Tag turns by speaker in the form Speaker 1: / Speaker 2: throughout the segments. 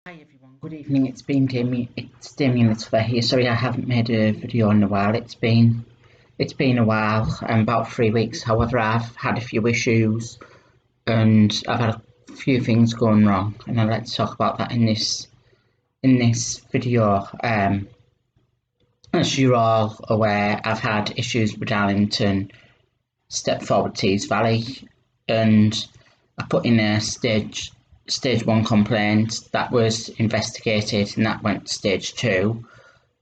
Speaker 1: Hi everyone, good evening. It's Damien Littlefair here. Sorry I haven't made a video in a while. It's been a while, about 3 weeks. However, I've had a few issues and I've had a few things going wrong, and I'd like to talk about that in this video. As you're all aware, I've had issues with Darlington Step Forward Tees Valley, and I put in a stage 1 complaint that was investigated, and that went to stage 2,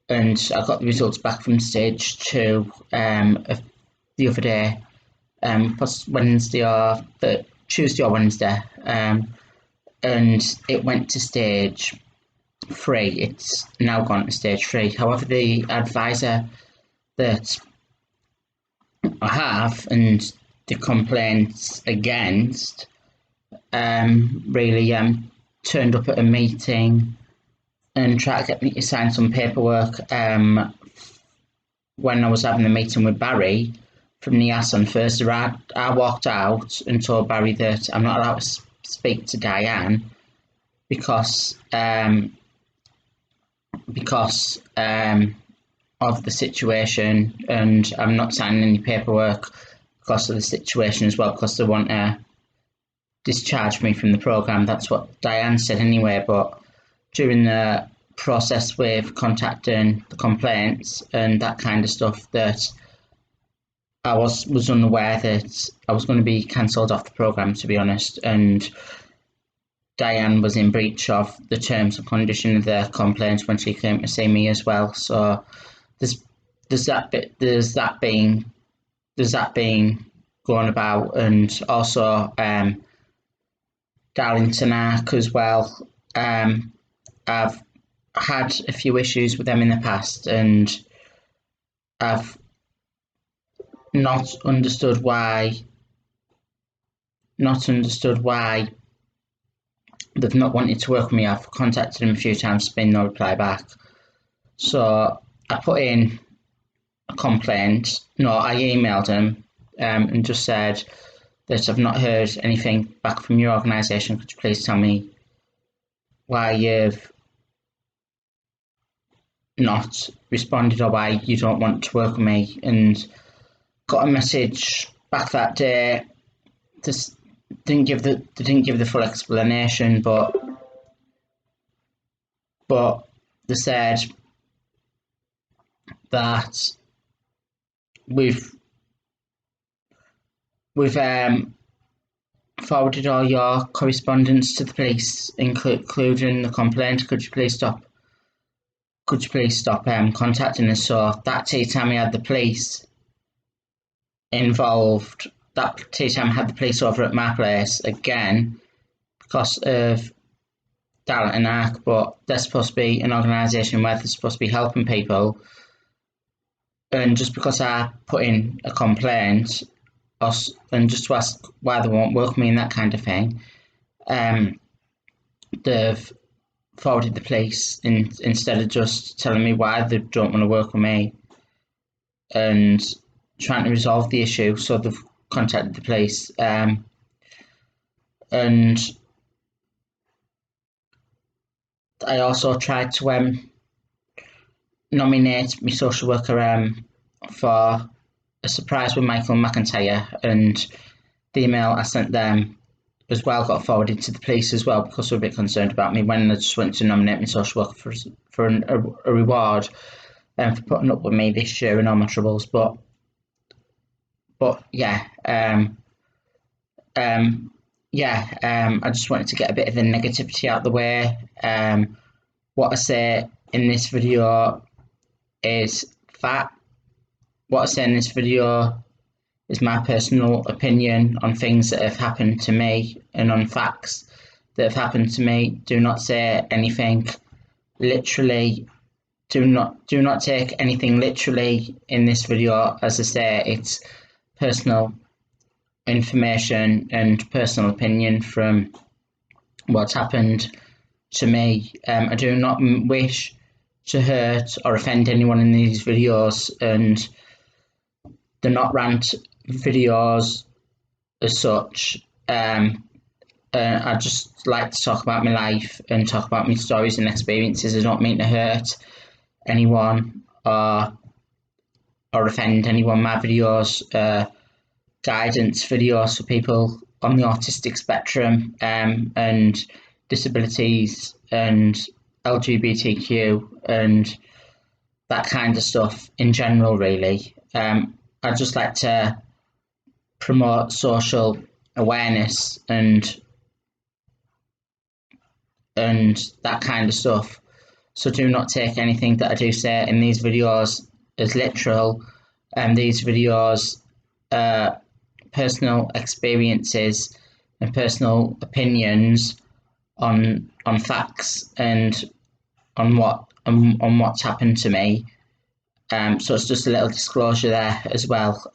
Speaker 1: and I got the results back from stage 2 the other day, Tuesday or Wednesday, and it went to stage 3. It's now gone to stage 3. However, the advisor that I have and the complaints against really turned up at a meeting and tried to get me to sign some paperwork when I was having a meeting with Barry from NIAS on Thursday. I walked out and told Barry that I'm not allowed to speak to Diane because of the situation, and I'm not signing any paperwork because of the situation as well, because they want to discharge me from the programme. That's what Diane said anyway, but during the process with contacting the complaints and that kind of stuff, that I was unaware that I was going to be cancelled off the programme, to be honest, and Diane was in breach of the terms and conditions of the complaints when she came to see me as well. So there's that being going about, and also Darlington Arc as well. I've had a few issues with them in the past, and I've not understood why they've not wanted to work with me. I've contacted them a few times, been no reply back. So I put in a complaint. No, I emailed them and just said that I've not heard anything back from your organisation. Could you please tell me why you've not responded, or why you don't want to work with me? And got a message back that day. This they didn't give the full explanation, but they said that we've forwarded all your correspondence to the police, including the complaint. Could you please stop contacting us? So that tea time we had the police involved. That tea time had the police over at my place again because of Darlington Arc, but they're supposed to be an organisation where they're supposed to be helping people, and just because I put in a complaint, and just to ask why they won't work with me and that kind of thing, they've forwarded the police instead of just telling me why they don't want to work with me and trying to resolve the issue. So they've contacted the police, and I also tried to nominate my social worker for a surprise with Michael McIntyre, and the email I sent them as well got forwarded to the police as well, because they were a bit concerned about me when I just went to nominate my social worker for a reward for putting up with me this year and all my troubles. But yeah, I just wanted to get a bit of the negativity out of the way. What I say in this video is fact. What I say in this video is my personal opinion on things that have happened to me and on facts that have happened to me. Do not say anything literally. Do not take anything literally in this video. As I say, it's personal information and personal opinion from what's happened to me. I do not wish to hurt or offend anyone in these videos, and they're not rant videos as such. I just like to talk about my life and talk about my stories and experiences. I don't mean to hurt anyone or offend anyone. My videos, guidance videos for people on the autistic spectrum, and disabilities and LGBTQ and that kind of stuff in general, really. I'd just like to promote social awareness and that kind of stuff. So do not take anything that I do say in these videos as literal. These videos are personal experiences and personal opinions on facts and on what's happened to me. So it's just a little disclosure there as well.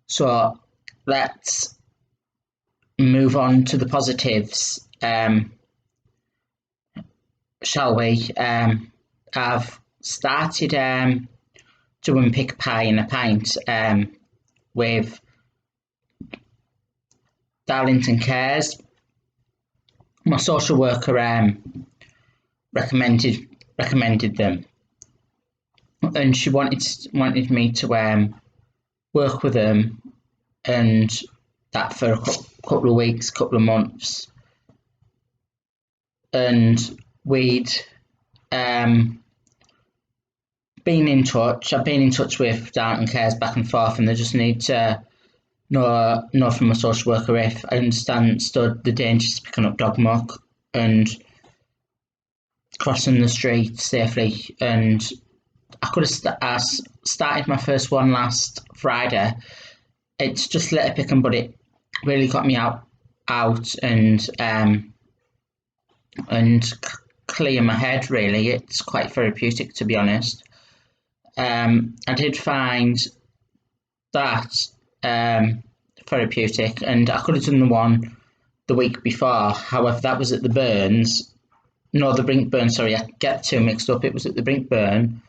Speaker 1: So let's move on to the positives. Shall we? I've started doing pick pie in a pint with Darlington Cares. My social worker recommended them, and she wanted me to work with them, and that for a couple of weeks, couple of months, and we'd been in touch. I've been in touch with Darlington Cares back and forth, and they just need to know from a social worker if I understood the dangers of picking up dog muck and crossing the street safely. And I could have started my first one last Friday. It's just litter picking, but it really got me out and clear my head. Really, it's quite therapeutic, to be honest. I did find that therapeutic, and I could have done the one the week before. However, that was at the Burns. No, the Brinkburn, sorry, I get two mixed up. It was at the Brinkburn,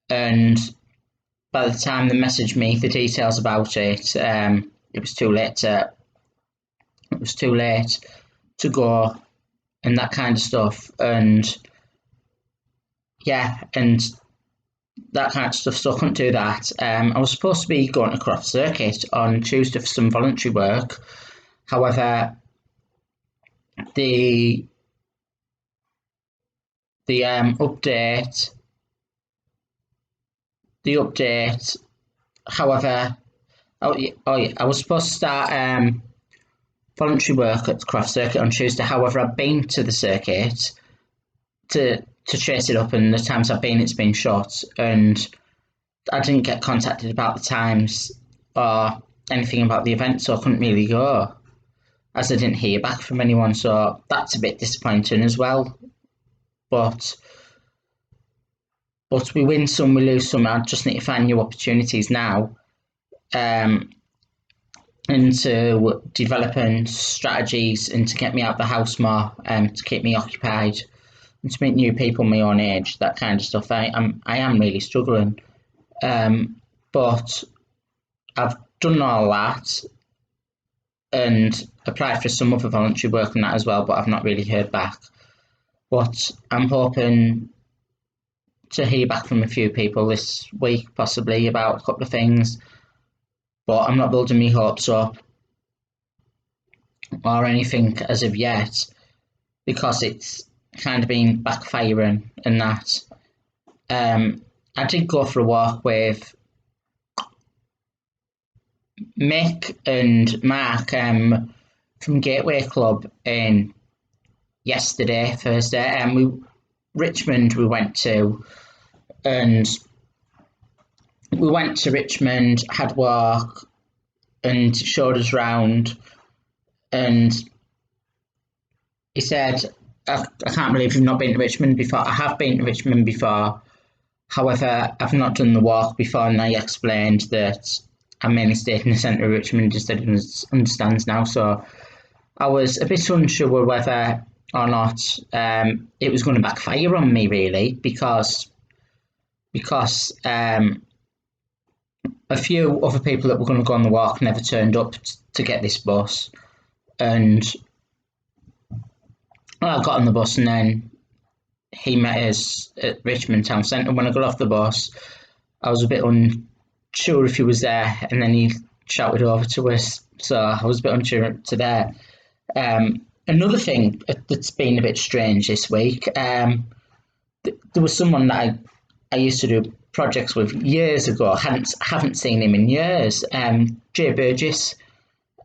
Speaker 1: and by the time they messaged me the details about it, it was too late to go and that kind of stuff. And yeah, and that kind of stuff, so I couldn't do that. I was supposed to be going to Croft Circuit on Tuesday for some voluntary work. However, the update. However, I was supposed to start voluntary work at the Croft Circuit on Tuesday. However, I've been to the circuit to trace it up, and the times I've been, it's been shut, and I didn't get contacted about the times or anything about the event, so I couldn't really go, as I didn't hear back from anyone. So that's a bit disappointing as well. But we win some, we lose some. I just need to find new opportunities now, and to developing strategies and to get me out of the house more, to keep me occupied, and to meet new people my own age, that kind of stuff. I am really struggling, but I've done all that and applied for some other voluntary work and that as well, but I've not really heard back. But I'm hoping to hear back from a few people this week, possibly about a couple of things, but I'm not building my hopes up or anything as of yet, because it's kind of been backfiring and that. I did go for a walk with Mick and Mark from Gateway Club in Thursday. Richmond we went to, and we went to Richmond, had a walk, and showed us round. And he said, I can't believe you've not been to Richmond before. I have been to Richmond before. However, I've not done the walk before, and I explained that I mainly stayed in the centre of Richmond, just didn't understand now. So I was a bit unsure whether or not it was going to backfire on me, really, because a few other people that were going to go on the walk never turned up to get this bus. and I got on the bus, and then he met us at Richmond Town Centre. When I got off the bus, I was a bit unsure if he was there, and then he shouted over to us, so I was a bit unsure to there. Another thing that's been a bit strange this week, there was someone that I used to do projects with years ago. Haven't seen him in years. Jay Burgess,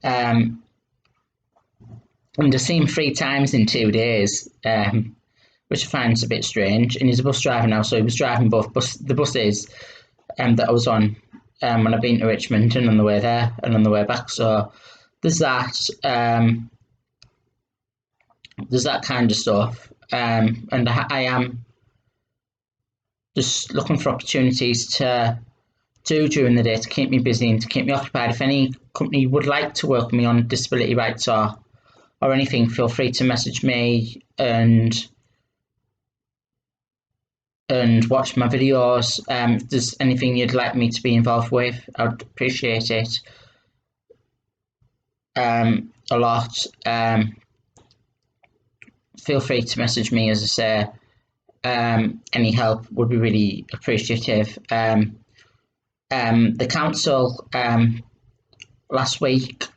Speaker 1: and I've seen him 3 times in 2 days, which I find a bit strange. And he's a bus driver now, so he was driving both the buses that I was on when I've been to Richmond, and on the way there and on the way back. So there's that. There's that kind of stuff, and I am just looking for opportunities to do during the day to keep me busy and to keep me occupied. If any company would like to work with me on disability rights or anything, feel free to message me and watch my videos. If there's anything you'd like me to be involved with, I'd appreciate it a lot. Feel free to message me, as I say. Any help would be really appreciative. The council last week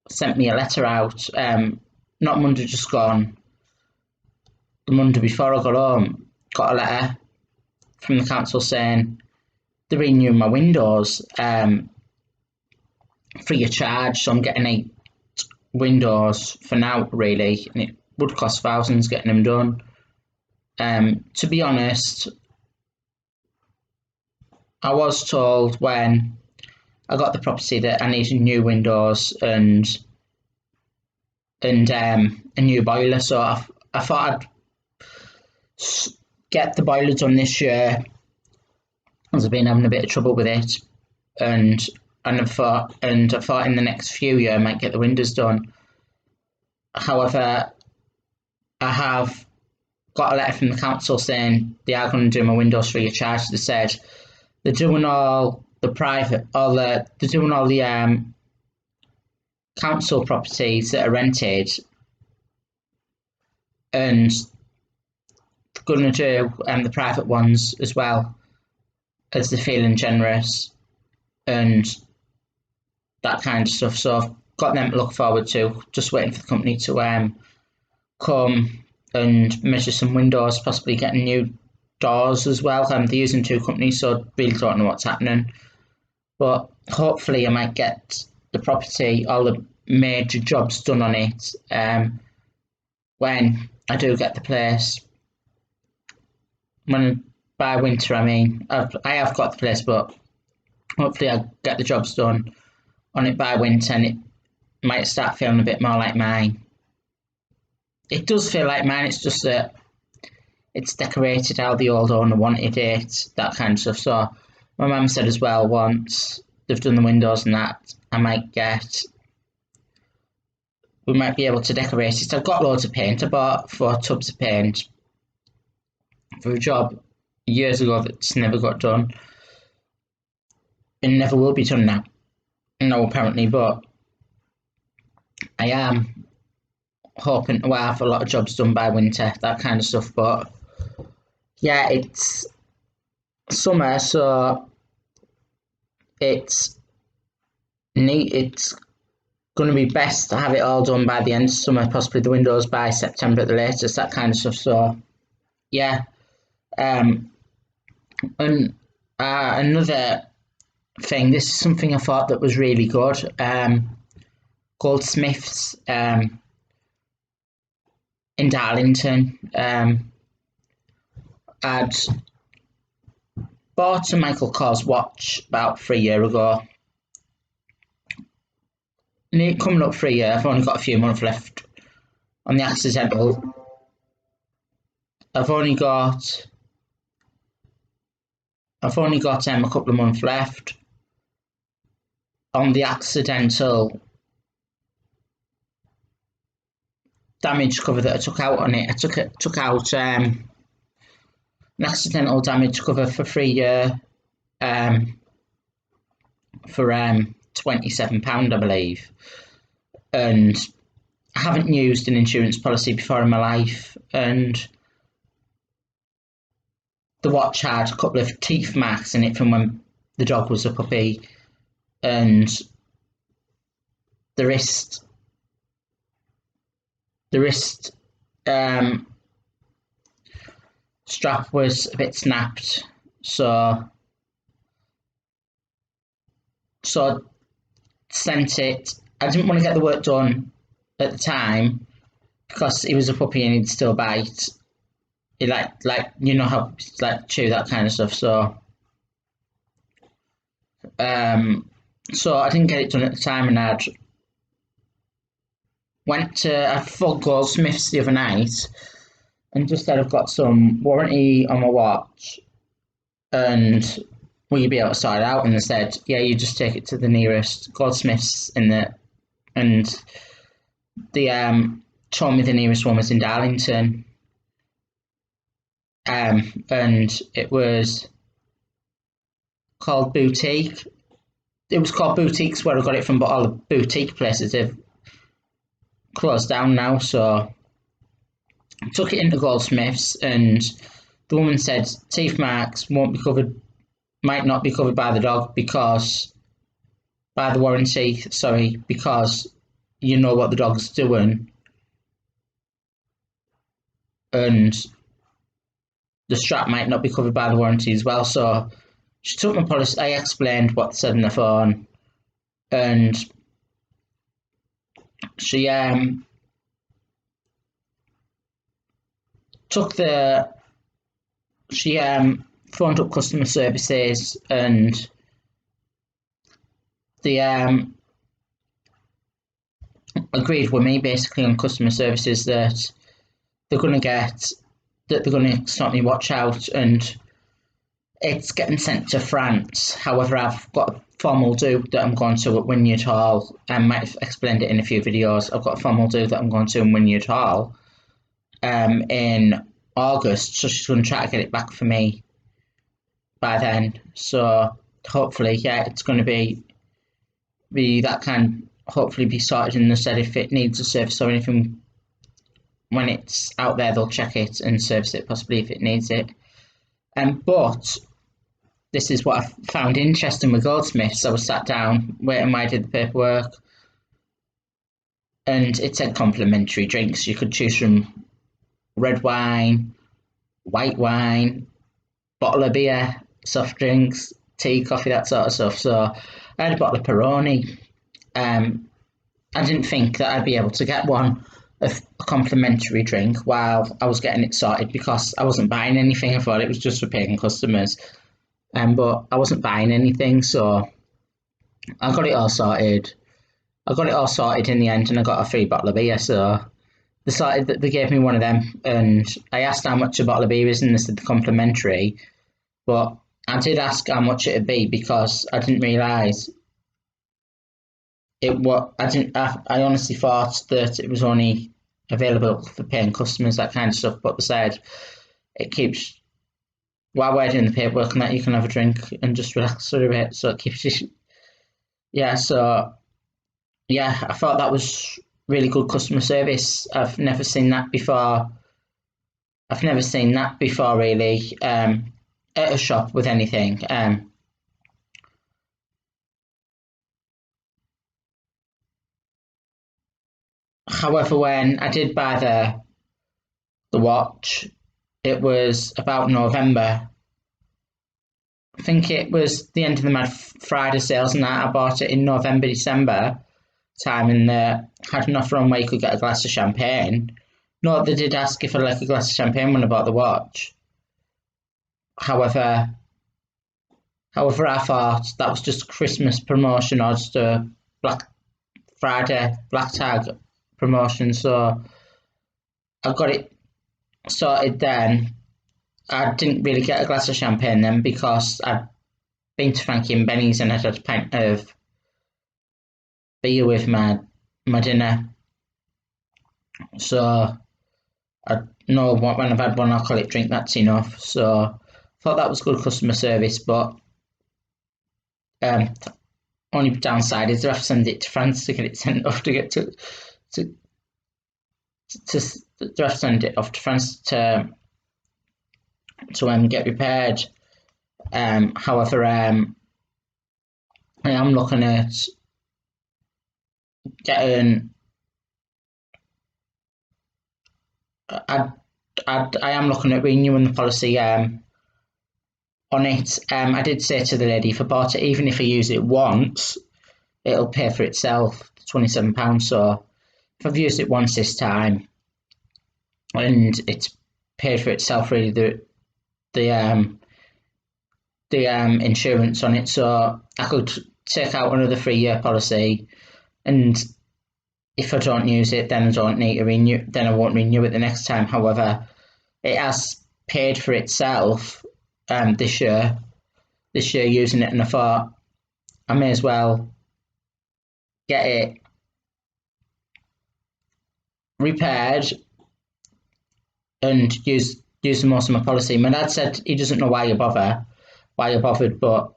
Speaker 1: sent me a letter out, not Monday just gone, the Monday before I got home, got a letter from the council saying they're renewing my windows free of charge, so I'm getting 8 windows for now, really, and it would cost thousands getting them done. To be honest, I was told when I got the property that I needed new windows and a new boiler, so I thought I'd get the boiler done this year, as I've been having a bit of trouble with it, and I thought in the next few years I might get the windows done. However, I have got a letter from the council saying they are going to do my windows free of charge. They said they're doing all the council properties that are rented, and they're going to do the private ones as well, as they're feeling generous and that kind of stuff. So I've got them to look forward to. Just waiting for the company to come and measure some windows, possibly getting new doors as well. They're using 2 companies, so I really don't know what's happening. But hopefully I might get the property, all the major jobs done on it when I do get the place. By winter, I mean, I have got the place, but hopefully I'll get the jobs done on it by winter, and it might start feeling a bit more like mine. It does feel like mine, it's just that it's decorated how the old owner wanted it, that kind of stuff. So my mum said as well, once they've done the windows and that, we might be able to decorate it. I've got loads of paint. I bought 4 tubs of paint for a job years ago that's never got done and never will be done now. No, apparently, but I am hoping to have a lot of jobs done by winter, that kind of stuff. But yeah, it's summer, so it's neat. It's going to be best to have it all done by the end of summer, possibly the windows by September at the latest, that kind of stuff. So yeah, and another thing, this is something I thought that was really good. Goldsmiths in Darlington. I'd bought a Michael Kors watch about 3 years ago. Coming up for a year, I've only got a few months left on the accidental. I've only got a couple of months left on the accidental damage cover that I took out on it. I took out an accidental damage cover for 3 years for £27, I believe, and I haven't used an insurance policy before in my life, and the watch had a couple of teeth marks in it from when the dog was a puppy, and the wrist strap was a bit snapped, so I sent it. I didn't want to get the work done at the time because he was a puppy and he'd still bite. He like you know how like chew that kind of stuff. So I didn't get it done at the time, and I phoned Goldsmiths the other night and just said I've got some warranty on my watch, and will you be able to sort it out? And they said, yeah, you just take it to the nearest Goldsmiths and they told me the nearest one was in Darlington. And it was called Boutique. It was called Boutiques where I got it from, but all the boutique places have closed down now. So I took it into Goldsmiths, and the woman said teeth marks might not be covered by the dog by the warranty. Sorry, because you know what the dog's doing, and the strap might not be covered by the warranty as well. So she took my policy. I explained what said on the phone, and she phoned up customer services, and they agreed with me basically on customer services that they're going to sort me watch out, and it's getting sent to France. However, I've got a formal do that I'm going to at Wynyard Hall. I might have explained it in a few videos. I've got a formal do that I'm going to in Wynyard Hall in August, so she's going to try to get it back for me by then. So hopefully, yeah, it's going to be that can hopefully be sorted, and they said if it needs a service or anything when it's out there, they'll check it and service it possibly if it needs it. But this is what I found interesting with Goldsmiths. I was sat down waiting while I did the paperwork, and it said complimentary drinks. You could choose from red wine, white wine, bottle of beer, soft drinks, tea, coffee, that sort of stuff. So I had a bottle of Peroni. I didn't think that I'd be able to get a complimentary drink while I was getting it sorted, because I wasn't buying anything. I thought it was just for paying customers. But I wasn't buying anything, so I got it all sorted. In the end, and I got a free bottle of beer. So they gave me one of them, and I asked how much a bottle of beer is, and they said complimentary. But I did ask how much it'd be because I didn't realise it. What I didn't. I honestly thought that it was only available for paying customers, that kind of stuff. But they said it keeps. While we're doing the paperwork and that, you can have a drink and just relax for a bit. So it keeps you. Yeah, so yeah, I thought that was really good customer service. I've never seen that before. Really, at a shop with anything. However, when I did buy the watch, it was about November. I think it was the end of the Mad Friday sales, and that I bought it in November, December time, and had an offer on where you could get a glass of champagne. No, they did ask if I'd like a glass of champagne when I bought the watch. However, I thought that was just a Christmas promotion or just a Black Friday Black Tag promotion, so I got it sorted then. I didn't really get a glass of champagne then because I'd been to Frankie and Benny's and I'd had a pint of beer with my dinner. So I know when I've had one alcoholic drink, that's enough. So I thought that was good customer service, but only downside is they have to send it to France to get it sent off to they have to send it off to France to get repaired. However, I am looking at getting. I am looking at renewing the policy on it. I did say to the lady, if I bought it, even if I use it once, it'll pay for itself, £27. So if I've used it once this time, and it's paid for itself, really, the insurance on it, so I could take out another 3-year policy, and if I don't use it, then I don't need to renew. Then I won't renew it the next time. However, it has paid for itself this year using it, and I thought I may as well get it repaired and use the most of my policy. My dad said he doesn't know why you bothered, but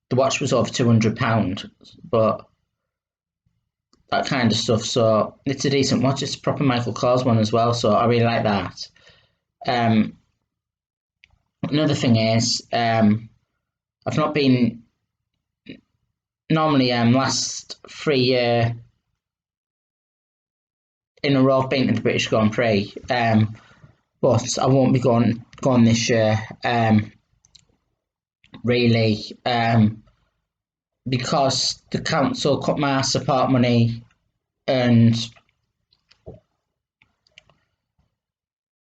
Speaker 1: the watch was over £200, but that kind of stuff. So it's a decent watch. It's a proper Michael Kors one as well, so I really like that. Another thing is, I've not been normally last 3 year in a row I've been to the British Grand Prix, but I won't be going this year. Really, because the council cut my support money, and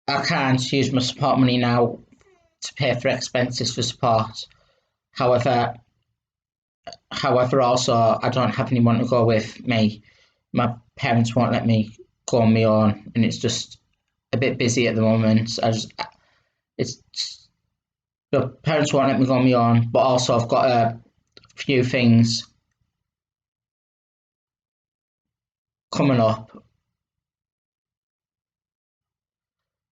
Speaker 1: I can't use my support money now to pay for expenses for support. However, also I don't have anyone to go with me. My parents won't let me go on my own, and it's just a bit busy at the moment. The parents won't let me go on my own, but also I've got a few things coming up.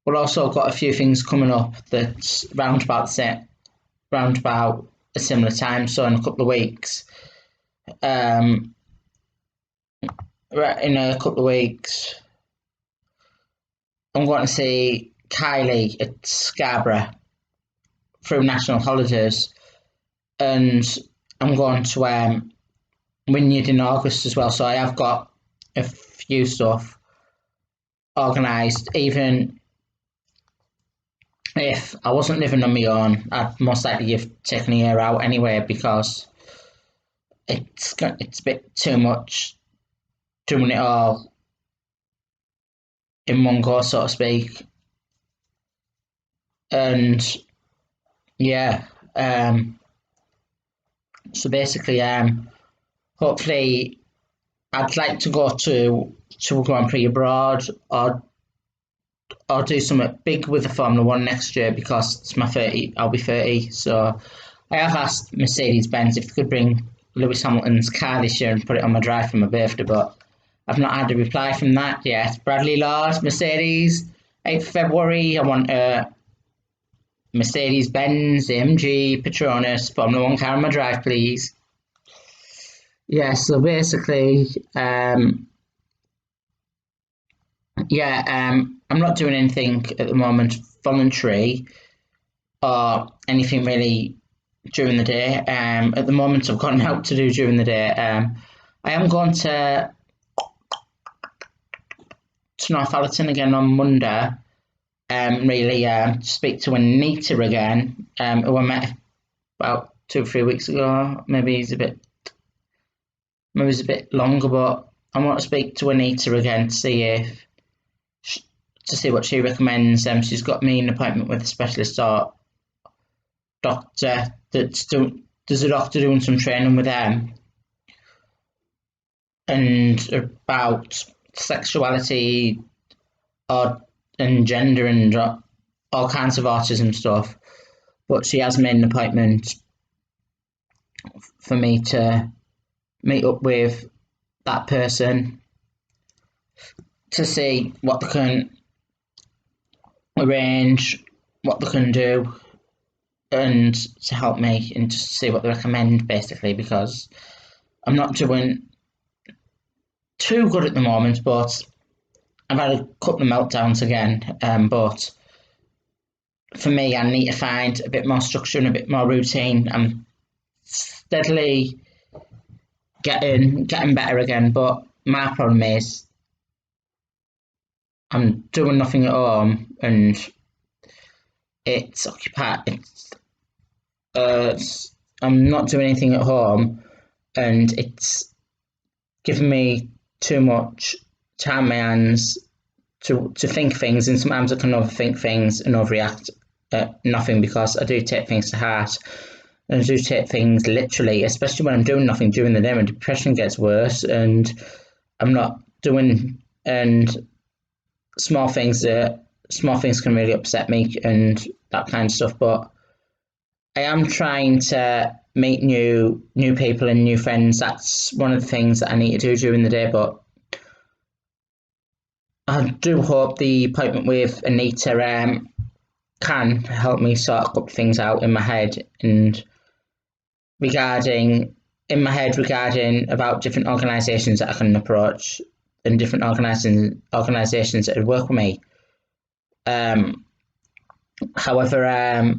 Speaker 1: But also I've got a few things coming up that's round about a similar time. So in a couple of weeks, in a couple of weeks, I'm going to see Kylie at Scarborough through national holidays, and I'm going to Wynyard in August as well. So I have got a few stuff organised. Even if I wasn't living on my own, I'd most likely have taken a year out anyway, because it's a bit too much doing it all in one go, so to speak. And yeah, so basically, hopefully I'd like to go to a Grand Prix abroad, or do something big with the Formula One next year, because it's my 30. I'll be 30, so I have asked Mercedes-Benz if they could bring Lewis Hamilton's car this year and put it on my drive for my birthday, but I've not had a reply from that yet. Bradley Laws, Mercedes, 8th February. I want a Mercedes-Benz AMG Petronas Formula One car on my drive, please. Yeah, so basically, I'm not doing anything at the moment voluntary or anything really during the day. At the moment, I've got out to do during the day. I am going to Northallerton again on Monday. To speak to Anita again, who I met about 2 or 3 weeks ago. Maybe it's a bit longer, but I want to speak to Anita again to see what she recommends. She's got me an appointment with a specialist or doctor there's a doctor doing some training with them, and about sexuality and gender and all kinds of autism stuff. But she has made an appointment for me to meet up with that person to see what they can arrange, what they can do, and to help me and just see what they recommend, basically, because I'm not doing too good at the moment, but I've had a couple of meltdowns again, but for me, I need to find a bit more structure and a bit more routine. I'm steadily getting better again, but my problem is I'm doing nothing at home, and it's occupied. I'm not doing anything at home, and it's giving me too much time on my hands to think things, and sometimes I can overthink things and overreact at nothing because I do take things to heart. And I do take things literally, especially when I'm doing nothing during the day. My depression gets worse, and I'm not doing, and small things can really upset me and that kind of stuff. But I am trying to meet new people and new friends. That's one of the things that I need to do during the day. But I do hope the appointment with Anita can help me sort a couple of things out in my head and regarding about different organisations that I can approach and different organisations that would work with me. However, I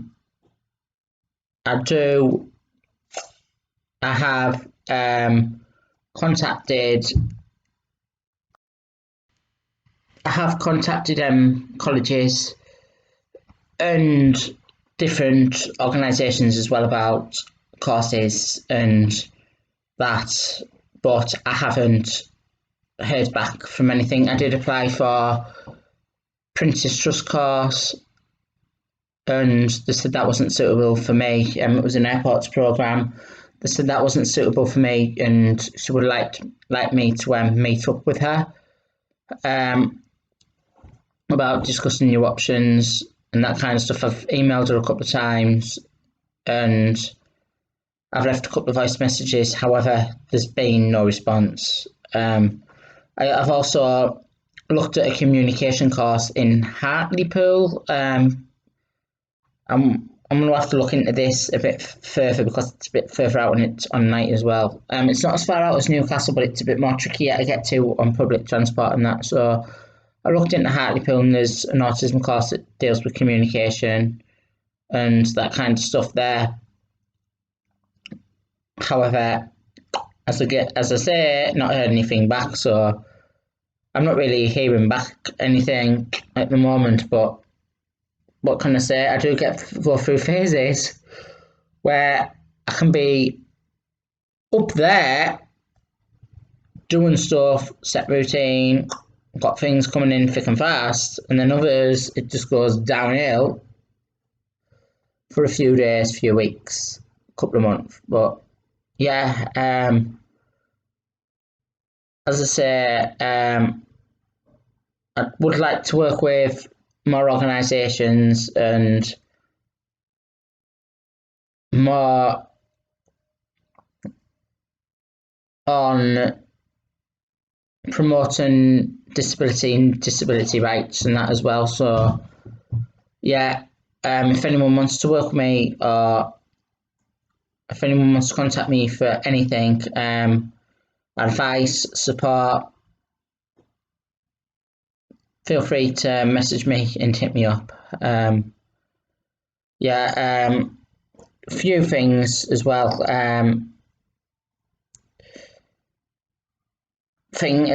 Speaker 1: have contacted colleges and different organisations as well about courses and that, but I haven't heard back from anything. I did apply for Prince's Trust course, and they said that wasn't suitable for me. It was an airports programme. They said that wasn't suitable for me, and she would like me to meet up with her about discussing new options and that kind of stuff. I've emailed her a couple of times, and I've left a couple of voice messages. However, there's been no response. I've also looked at a communication course in Hartlepool. I'm going to have to look into this a bit further because it's a bit further out and it's on night as well. It's not as far out as Newcastle, but it's a bit more trickier to get to on public transport and that. So I looked into Hartlepool, and there's an autism course that deals with communication and that kind of stuff there. However, as I say, not heard anything back, so I'm not really hearing back anything at the moment. But what can I say? I do go through phases where I can be up there doing stuff, set routine, got things coming in thick and fast, and then others it just goes downhill for a few days, few weeks, a couple of months. But yeah, as I say, I would like to work with more organisations and more on promoting disability and disability rights and that as well. So yeah, if anyone wants to work with me or if anyone wants to contact me for anything, advice, support, feel free to message me and hit me up. A few things as well. A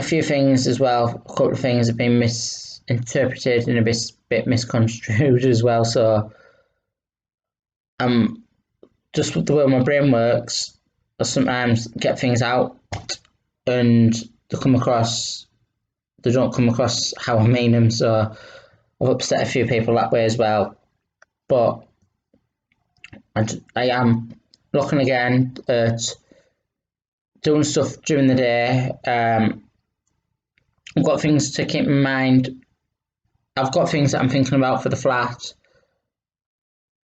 Speaker 1: few things as well. A couple of things have been misinterpreted and a bit misconstrued as well. So, just with the way my brain works, I sometimes get things out and they don't come across how I mean them. So I've upset a few people that way as well. But I am looking again at doing stuff during the day. I've got things to keep in mind. I've got things that I'm thinking about for the flat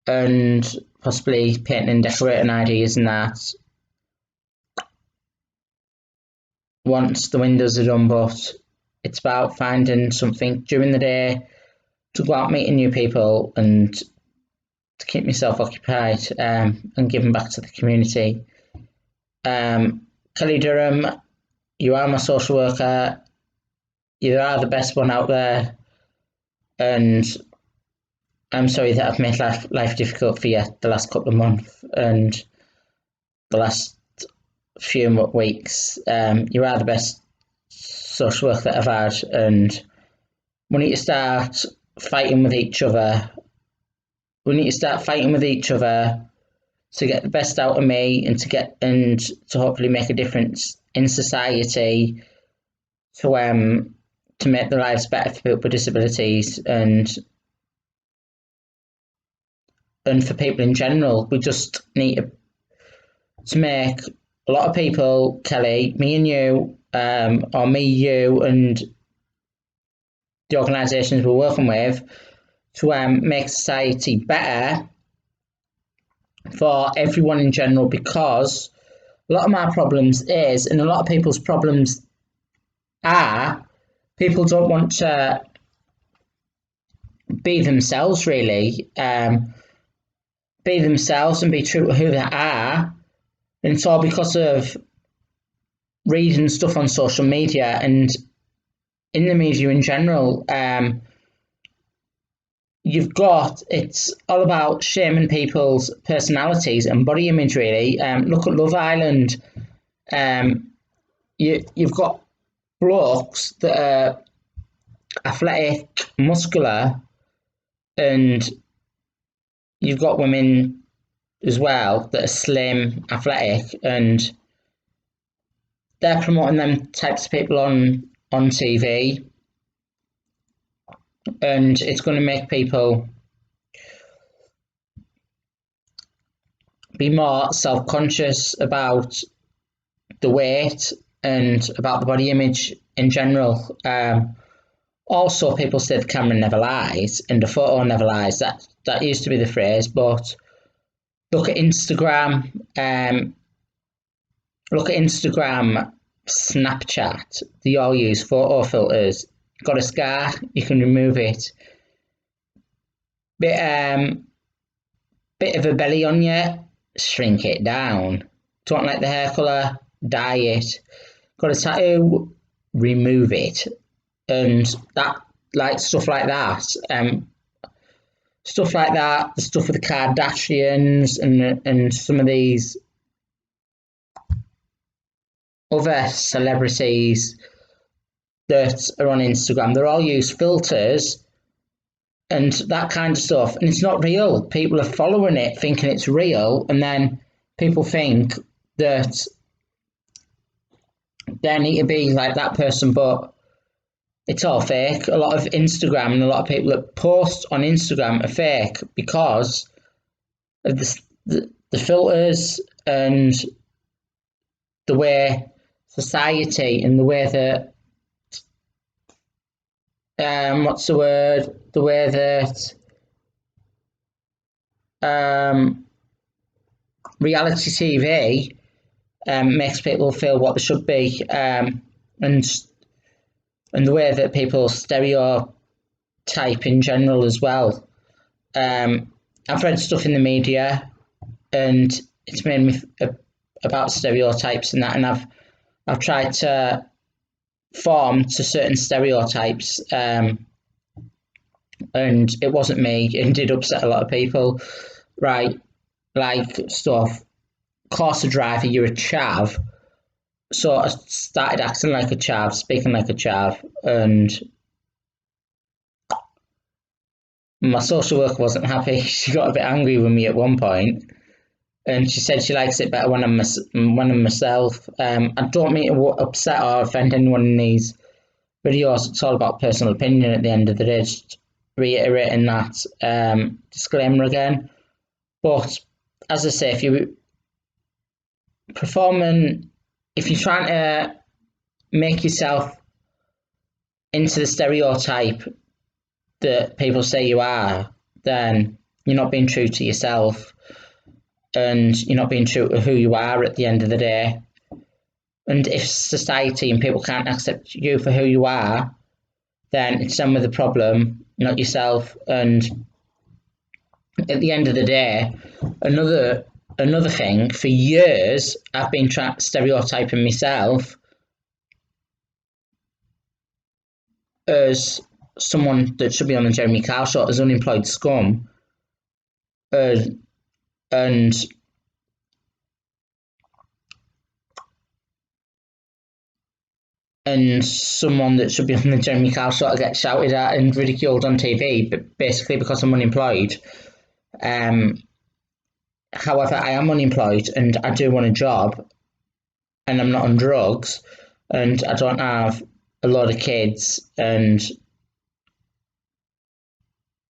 Speaker 1: and possibly painting and decorating ideas and that once the windows are done, but it's about finding something during the day to go out meeting new people and to keep myself occupied and giving back to the community. Kelly Durham, you are my social worker. you are the best one out there, and I'm sorry that I've made life difficult for you the last couple of months and the last few weeks. You are the best social worker that I've had, and we need to start fighting with each other. We need to start fighting with each other to get the best out of me and to hopefully make a difference in society to make their lives better for people with disabilities and for people in general. We just need to make a lot of people, Kelly, me and you, or me, you, and the organisations we're working with, to make society better for everyone in general, because a lot of my problems is, and a lot of people's problems are, people don't want to be themselves, really, be themselves and be true to who they are. And it's all because of reading stuff on social media and in the media in general. It's all about shaming people's personalities and body image, really. Look at Love Island. You've got blokes that are athletic, muscular, and you've got women as well that are slim, athletic, and they're promoting them types of people on TV, and it's going to make people be more self-conscious about the weight and about the body image in general. Also, people say the camera never lies and the photo never lies. That used to be the phrase, but look at Instagram. Snapchat. They all use photo filters. Got a scar, you can remove it. Bit of a belly on you, shrink it down. Don't like the hair colour, dye it. Got a tattoo, remove it. And that, like stuff like that. Stuff like that, the stuff with the Kardashians and some of these other celebrities that are on Instagram, they're all use filters and that kind of stuff, and it's not real. People are following it thinking it's real, and then people think that they need to be like that person, but it's all fake. A lot of Instagram and a lot of people that post on Instagram are fake because of the filters and the way society and the way that the way that reality TV makes people feel what they should be, and the way that people stereotype in general as well. I've read stuff in the media, and it's made me about stereotypes and that, and I've tried to form to certain stereotypes, and it wasn't me. It did upset a lot of people, right? Like stuff. Course a driver, you're a chav. So I started acting like a chav, speaking like a chav, and my social worker wasn't happy. She got a bit angry with me at one point, and she said she likes it better when I'm myself. I don't mean to upset or offend anyone in these videos. It's all about personal opinion at the end of the day. Just reiterating that disclaimer again. But as I say, if you're trying to make yourself into the stereotype that people say you are, then you're not being true to yourself, and you're not being true to who you are at the end of the day. And if society and people can't accept you for who you are, then it's them with the problem, not yourself. And at the end of the day, another thing, for years I've been stereotyping myself as someone that should be on the Jeremy Kyle show as unemployed scum, and someone that should be on the Jeremy Kyle show to get shouted at and ridiculed on TV, but basically because I'm unemployed. However, I am unemployed and I do want a job, and I'm not on drugs, and I don't have a lot of kids and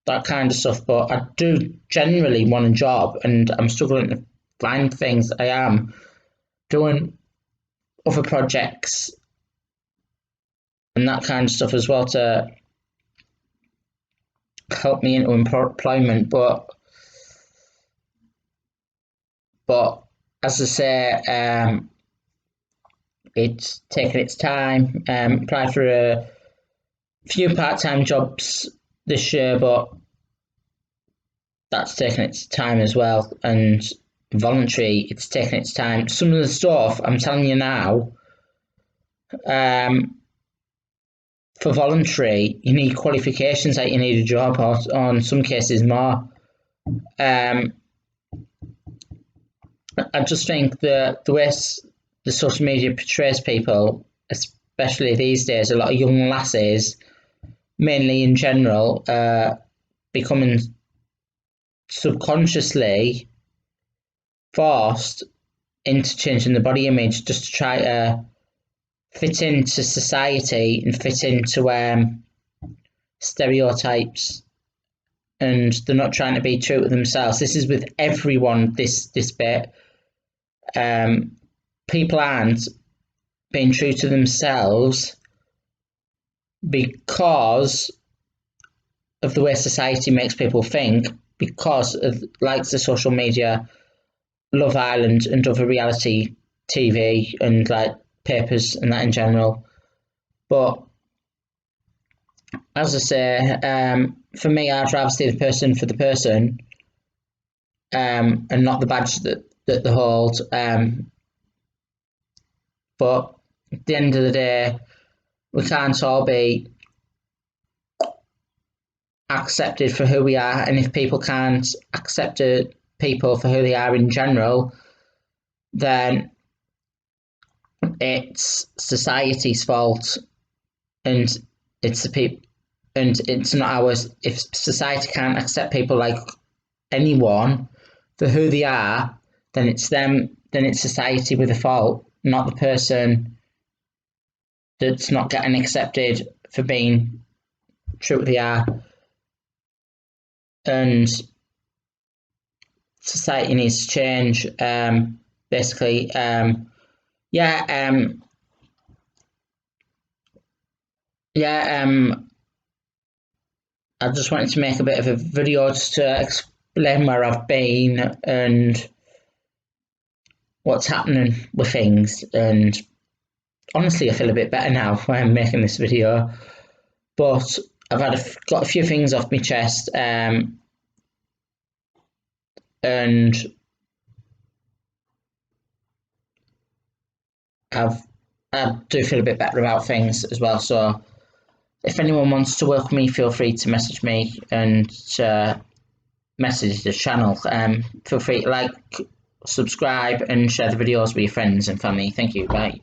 Speaker 1: that kind of stuff, but I do generally want a job, and I'm struggling to find things. I am doing other projects and that kind of stuff as well to help me into employment, but as I say, it's taken its time. Applied for a few part-time jobs this year, but that's taken its time as well. And voluntary, it's taken its time. Some of the stuff I'm telling you now, for voluntary, you need qualifications, like you need a job, or in some cases more. I just think that the way the social media portrays people, especially these days, a lot of young lasses, mainly in general, becoming subconsciously forced into changing the body image just to try to fit into society and fit into stereotypes, and they're not trying to be true to themselves. This is with everyone, this bit. People aren't being true to themselves because of the way society makes people think, because of like the social media, Love Island and other reality TV and like papers and that in general. But as I say, for me, I'd rather see the person for the person, and not the badge that they hold. But at the end of the day, we can't all be accepted for who we are, and if people can't accept people for who they are in general, then it's society's fault, and it's the people, and it's not ours. If society can't accept people like anyone for who they are, then it's them. Then it's society with a fault, not the person that's not getting accepted for being true to who they are. And society needs to change. Basically, I just wanted to make a bit of a video just to explain where I've been and what's happening with things. And honestly, I feel a bit better now when I'm making this video. But I've got a few things off my chest, and I do feel a bit better about things as well. So if anyone wants to work with me, feel free to message me and message the channel. Feel free to like, subscribe, and share the videos with your friends and family. Thank you. Bye.